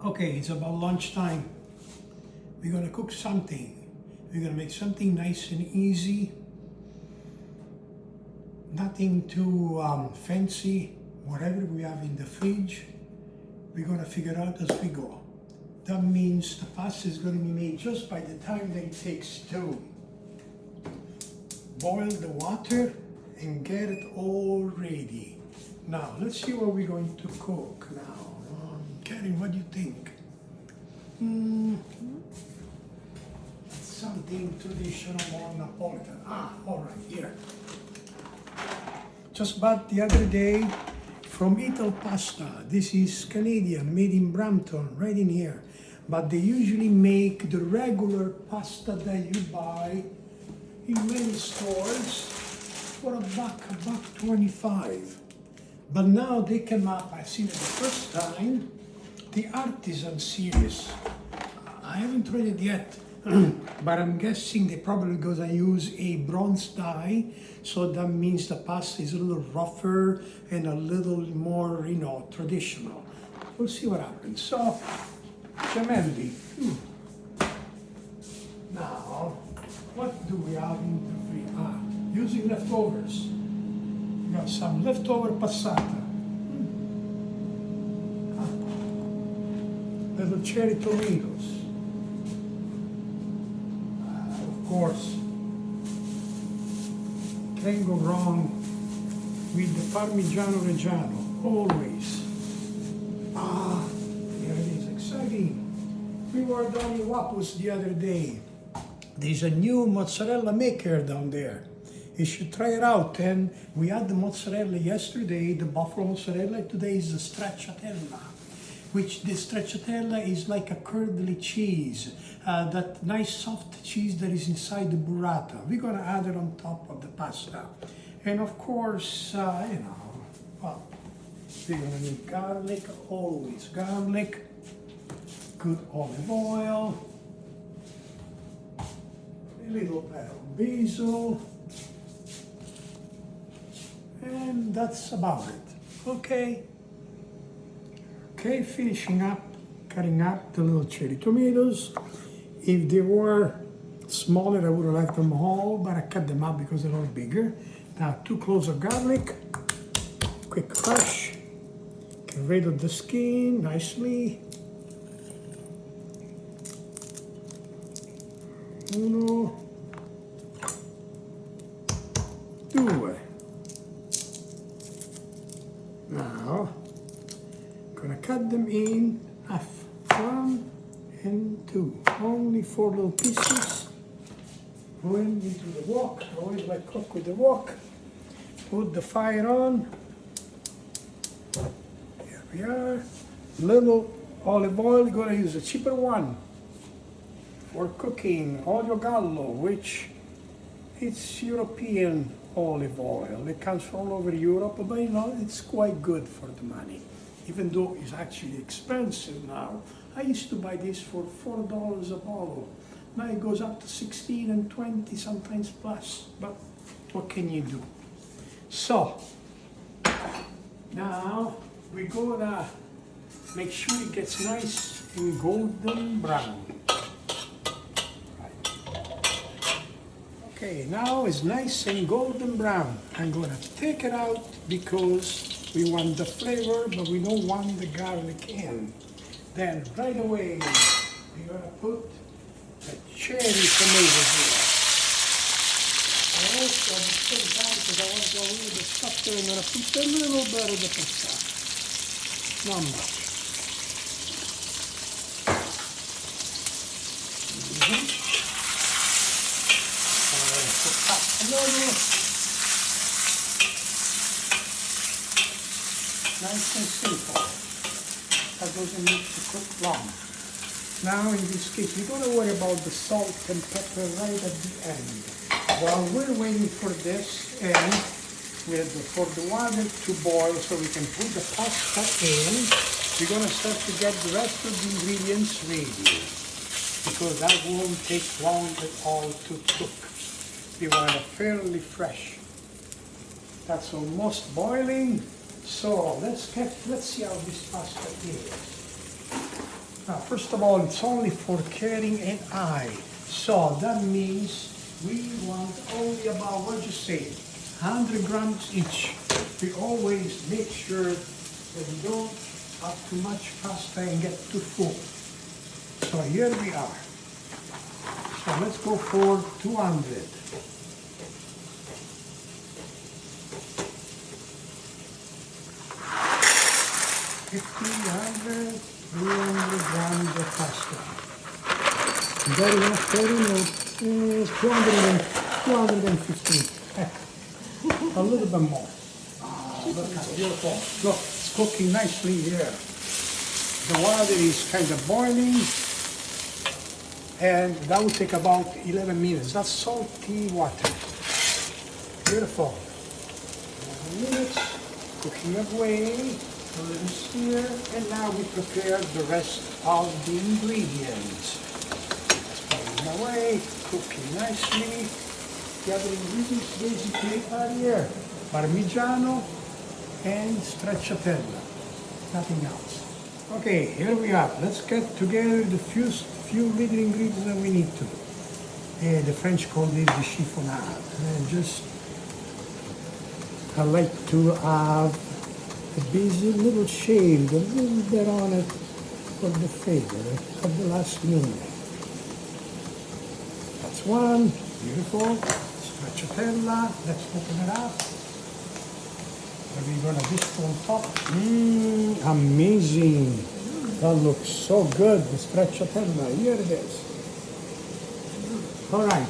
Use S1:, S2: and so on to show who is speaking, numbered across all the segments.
S1: Okay, it's about lunchtime. We're gonna cook something. We're gonna make something nice and easy. Nothing too fancy. Whatever we have in the fridge, we're gonna figure out as we go. That means the pasta is gonna be made just by the time that it takes to boil the water and get it all ready. Now, let's see what we're going to cook now. Karen, what do you think? Something traditional or Neapolitan. All right, here. Just bought the other day from Ital Pasta. This is Canadian, made in Brampton, right in here. But they usually make the regular pasta that you buy in many stores for $1.25. But now they came up, I've seen it the first time, the artisan series. I haven't tried it yet, but I'm guessing they probably gonna use a bronze die, so that means the pasta is a little rougher and a little more, traditional. We'll see what happens. So, gemelli. Now, what do we have in the fridge? Using leftovers. We have some leftover passata. Little cherry tomatoes. Of course, can't go wrong with the parmiggiano reggiano, always. Here it is, exciting. We were down in Wapus the other day. There's a new mozzarella maker down there. You should try it out. And we had the mozzarella yesterday, the buffalo mozzarella. Today is the stracciatella, which the stracciatella is like a curdly cheese, that nice soft cheese that is inside the burrata. We're gonna add it on top of the pasta. And of course, well, we're gonna need garlic, always garlic, good olive oil, a little bit of basil, and that's about it. Okay, finishing up, cutting up the little cherry tomatoes. If they were smaller, I would have left them whole, but I cut them up because they're a little bigger. Now, 2 cloves of garlic, quick crush, get rid of the skin nicely. 1, 2. Now, gonna cut them in half, 1 and 2. Only 4 little pieces. Going into the wok. I always like cook with the wok. Put the fire on. Here we are. Little olive oil. Gonna use a cheaper one for cooking. Olio Gallo, which it's European olive oil. It comes from all over Europe, but it's quite good for the money. Even though it's actually expensive now. I used to buy this for $4 a bottle. Now it goes up to 16 and 20, sometimes plus. But what can you do? So, now we're gonna make sure it gets nice and golden brown. Okay, now it's nice and golden brown. I'm gonna take it out because we want the flavor, but we don't want the garlic in. Then right away, we're gonna put the cherry tomatoes here. Also, at the same time, because I want to go a little bit softer, I'm gonna put a little bit of the passata. Not much. Nice and simple. That doesn't need to cook long. Now in this case, we're going to worry about the salt and pepper right at the end. While we're waiting for this and for the water to boil so we can put the pasta in, we're going to start to get the rest of the ingredients ready, because that won't take long at all to cook. We want it fairly fresh. That's almost boiling. So let's see how this pasta is. First of all, it's only for Kering and I. So that means we want only about, what you say, 100 grams each. We always make sure that we don't have too much pasta and get too full. So here we are. So let's go for 200. 300 grams of pasta. Very enough, very enough. 215. A little bit more. Look how beautiful. Look, it's cooking nicely here. The water is kind of boiling, and that will take about 11 minutes. That's salty water. Beautiful. 11 minutes, cooking away. A little stir, and now we prepare the rest of the ingredients. Let's put them away, cooking nicely. The other ingredients basically are here: parmiggiano and stracciatella. Nothing else. Okay, here we are. Let's get together the few little ingredients that we need to. The French call this the chiffonade. I like to have a busy little shave, a little bit on it for the flavor of the last minute. That's one, beautiful. Stracciatella, let's open it up. And we're gonna just on top. Amazing. That looks so good, the stracciatella. Here it is. All right,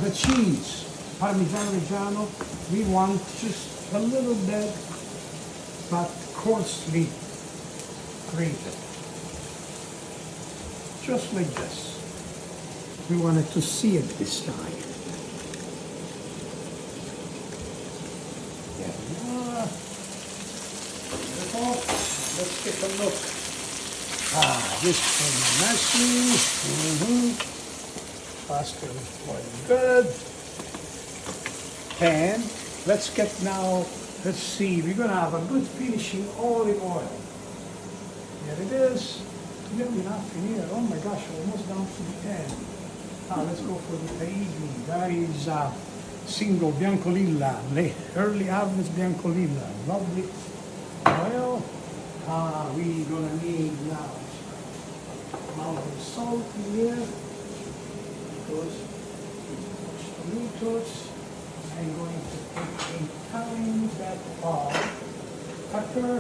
S1: the cheese, Parmigiano Reggiano, we want just a little bit, but coarsely grated. Just like this. We wanted to see it this time. There we are. Beautiful. Let's take a look. This one nicely. Pasta is quite good. And let's get now. Let's see, we're gonna have a good finishing olive oil. Here it is. We have enough in here. Oh my gosh, almost down to the end. Let's go for the tahini. That is single biancolilla, early harvest biancolilla. Lovely oil. We're gonna need now amount of salt in here because it's tomatoes. I'm going to take a tiny bit of pepper.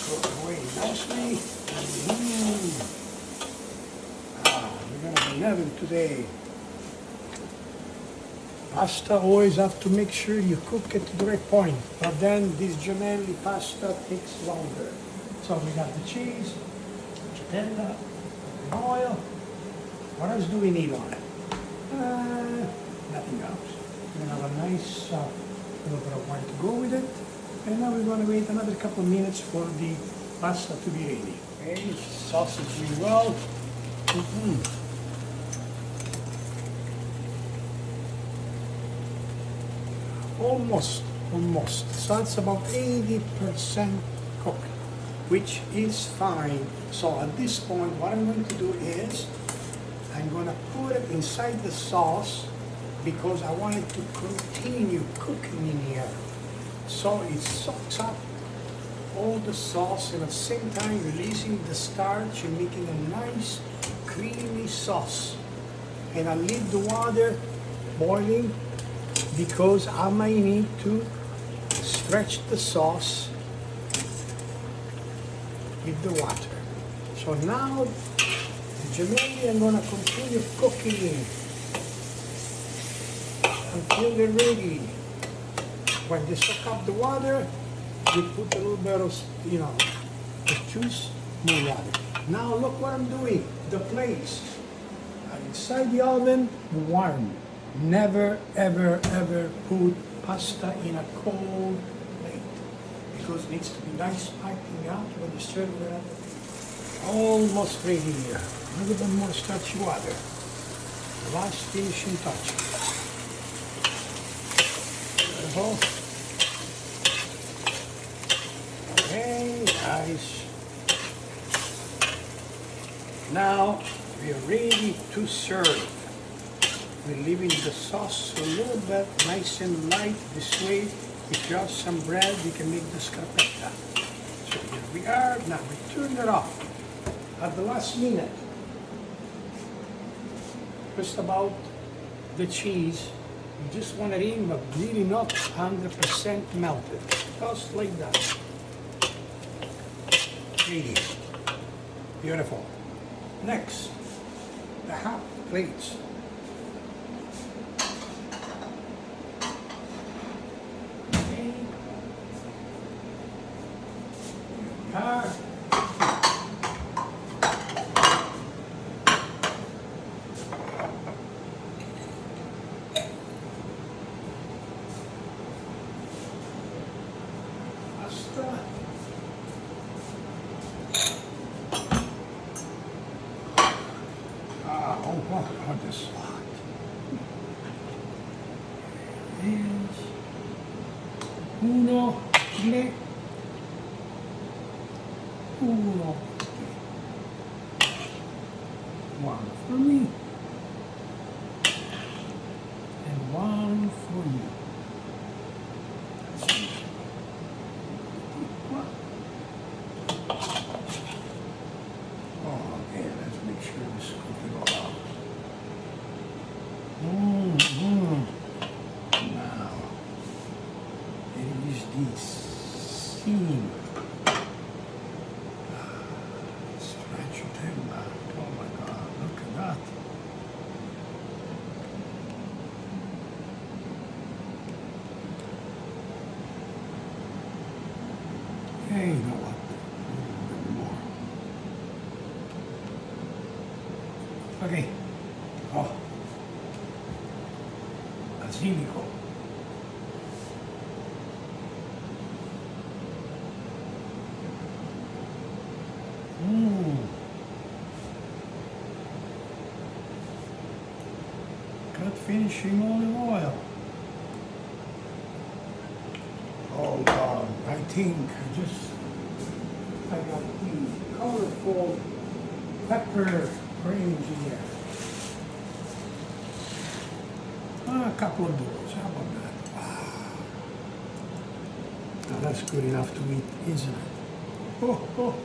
S1: Cook away nicely. We're going to be having today. Pasta always have to make sure you cook it to the right point, but then this gemelli pasta takes longer. So we got the cheese, stracciatella, the oil. What else do we need on it? Nothing else. We're going to have a nice little bit of wine to go with it. And now we're going to wait another couple of minutes for the pasta to be ready. Okay, sausage really well. Almost. So it's about 80% cooked, which is fine. So at this point, what I'm going to do is I'm going to put it inside the sauce because I want it to continue cooking in here. So it soaks up all the sauce and at the same time releasing the starch and making a nice creamy sauce. And I leave the water boiling because I might need to stretch the sauce with the water. So now gemelli I'm going to continue cooking until they're ready. When they soak up the water, you put a little bit of, the juice, more water. Now look what I'm doing. The plates are inside the oven, warm. Never, ever, ever put pasta in a cold plate because it needs to be nice piping out when you serve it. Almost ready here. A little bit more starchy water. Last finishing touch. Okay, guys. Now we are ready to serve. We're leaving the sauce a little bit nice and light. This way, if you have some bread, you can make the scarpetta. So here we are. Now we turn it off at the last minute. Just about the cheese. You just want it in, but really not 100% melted. Just like that. Really beautiful. Next, the hot plates. Okay. Here we are. Pasta. Oh, this hot. Is uno, due, uno. One for me, and one for you. That's it. Oh, okay, let's make sure we scoop it all out. Now, there is this seam. Stracciatella. Oh my God, look at that. Okay, you know what? A little bit more. Okay. Oh. Basilico. Cut finishing olive oil. Hold on, I think I got the colorful pepper range here. A couple of those, how about that? Now that's good enough to eat, isn't it? Oh,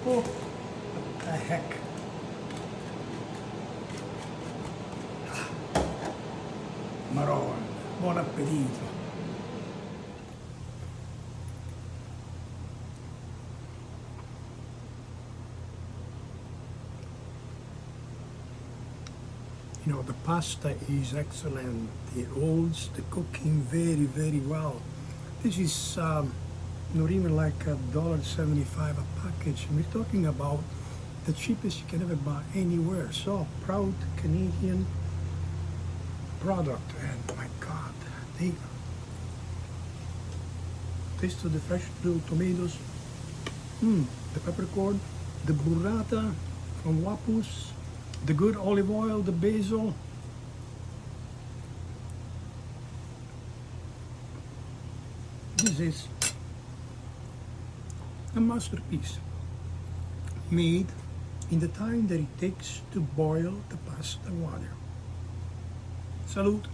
S1: what the heck? Marron, buon appetito. You know, the pasta is excellent. It holds the cooking very, very well. This is not even like $1.75 a package. And we're talking about the cheapest you can ever buy anywhere. So, proud Canadian product. And my God, they taste of the fresh little tomatoes, the peppercorn, the burrata from Wapus, the good olive oil, the basil. This is a masterpiece made in the time that it takes to boil the pasta water. Salute.